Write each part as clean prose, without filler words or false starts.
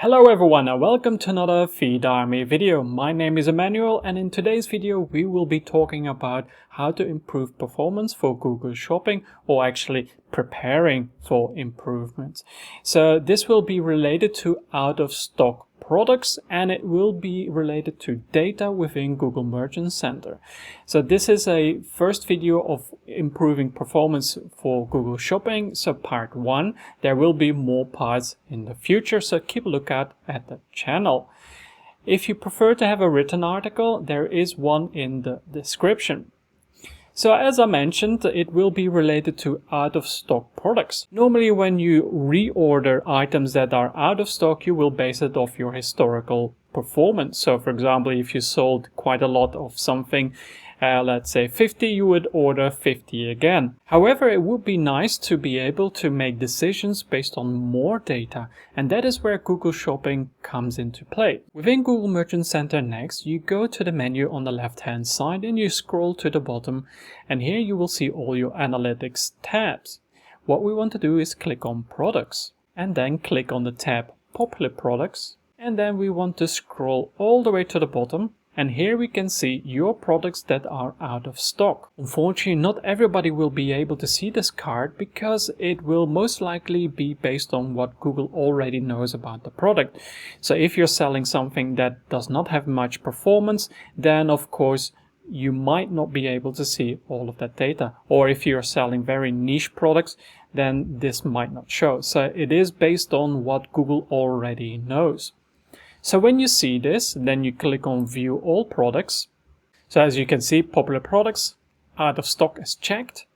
Hello everyone and welcome to another Feed Army video. My name is Emmanuel and in today's video we will be talking about how to improve performance for Google Shopping, or actually preparing for improvements. So this will be related to out of stock products and it will be related to data within Google Merchant Center. So this is a first video of improving performance for Google Shopping, so part 1. There will be more parts in the future, so keep a lookout at the channel. If you prefer to have a written article, there is one in the description. So as I mentioned, it will be related to out of stock products. Normally when you reorder items that are out of stock, you will base it off your historical performance. So for example, if you sold quite a lot of something, let's say 50, you would order 50 again. However, it would be nice to be able to make decisions based on more data, and that is where Google Shopping comes into play. Within Google Merchant Center next, you go to the menu on the left hand side and you scroll to the bottom, and here you will see all your analytics tabs. What we want to do is click on products and then click on the tab popular products, and then we want to scroll all the way to the bottom. And here we can see your products that are out of stock. Unfortunately, not everybody will be able to see this card because it will most likely be based on what Google already knows about the product. So if you're selling something that does not have much performance, then of course you might not be able to see all of that data. Or if you're selling very niche products, then this might not show. So it is based on what Google already knows. So when you see this, then you click on View All Products. So as you can see, popular products out of stock is checked,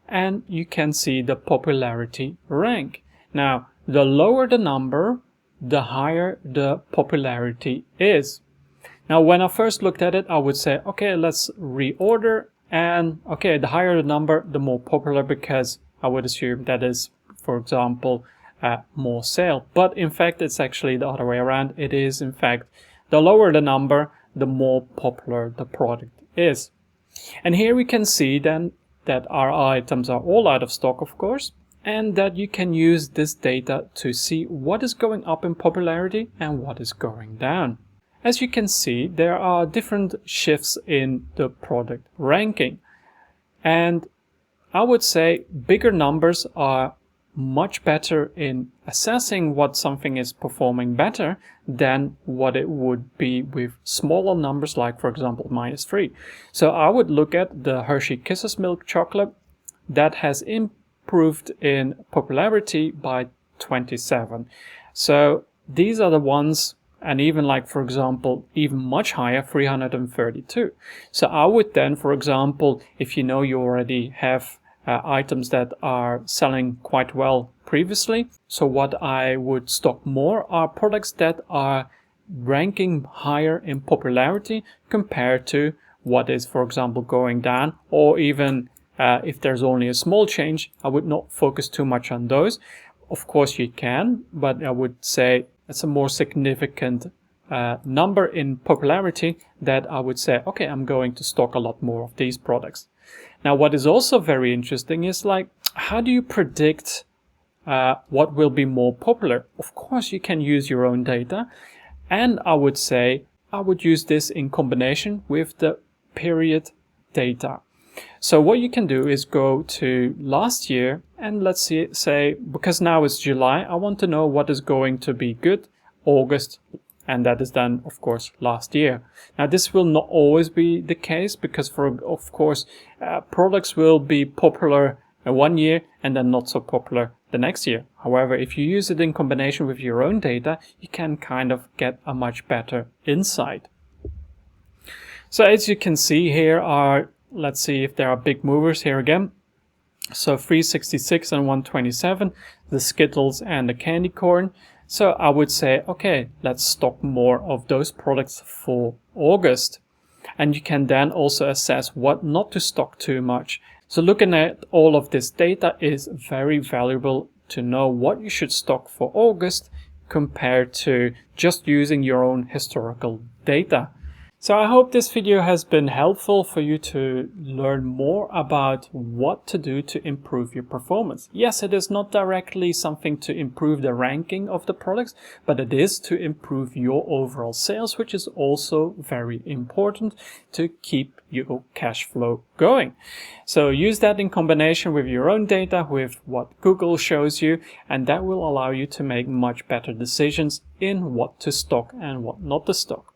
and you can see the popularity rank. Now, the lower the number, the higher the popularity is. Now, when I first looked at it, I would say, okay, let's reorder, and okay, the higher the number, the more popular, because I would assume that is, for example, more sale. But in fact, it's actually the other way around. It is in fact the lower the number, the more popular the product is. And here we can see then that our items are all out of stock, of course, and that you can use this data to see what is going up in popularity and what is going down. As you can see, there are different shifts in the product ranking, and I would say bigger numbers are much better in assessing what something is performing better than what it would be with smaller numbers, like for example -3. So I would look at the Hershey Kisses milk chocolate that has improved in popularity by 27. So these are the ones, and even like for example even much higher, 332. So I would then, for example, if you know you already have items that are selling quite well previously, so what I would stock more are products that are ranking higher in popularity compared to what is, for example, going down, or even if there's only a small change, I would not focus too much on those. Of course you can, but I would say it's a more significant number in popularity that I would say, okay, I'm going to stock a lot more of these products. Now, what is also very interesting is, like, how do you predict what will be more popular? Of course, you can use your own data, and I would say I would use this in combination with the period data. So what you can do is go to last year, and let's say, because now it's July, I want to know what is going to be good August, and that is then, of course, last year. Now, this will not always be the case because, of course, products will be popular one year and then not so popular the next year. However, if you use it in combination with your own data, you can kind of get a much better insight. So as you can see, here are, let's see if there are big movers here again. So 366 and 127, the Skittles and the candy corn. So I would say, okay, let's stock more of those products for August. And you can then also assess what not to stock too much. So looking at all of this data is very valuable to know what you should stock for August compared to just using your own historical data. So I hope this video has been helpful for you to learn more about what to do to improve your performance. Yes, it is not directly something to improve the ranking of the products, but it is to improve your overall sales, which is also very important to keep your cash flow going. So use that in combination with your own data, with what Google shows you, and that will allow you to make much better decisions in what to stock and what not to stock.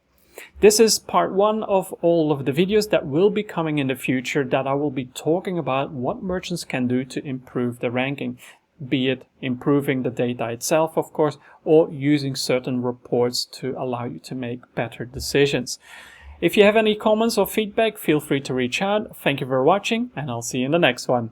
This is part one of all of the videos that will be coming in the future, that I will be talking about what merchants can do to improve the ranking, be it improving the data itself, of course, or using certain reports to allow you to make better decisions. If you have any comments or feedback, feel free to reach out. Thank you for watching, and I'll see you in the next one.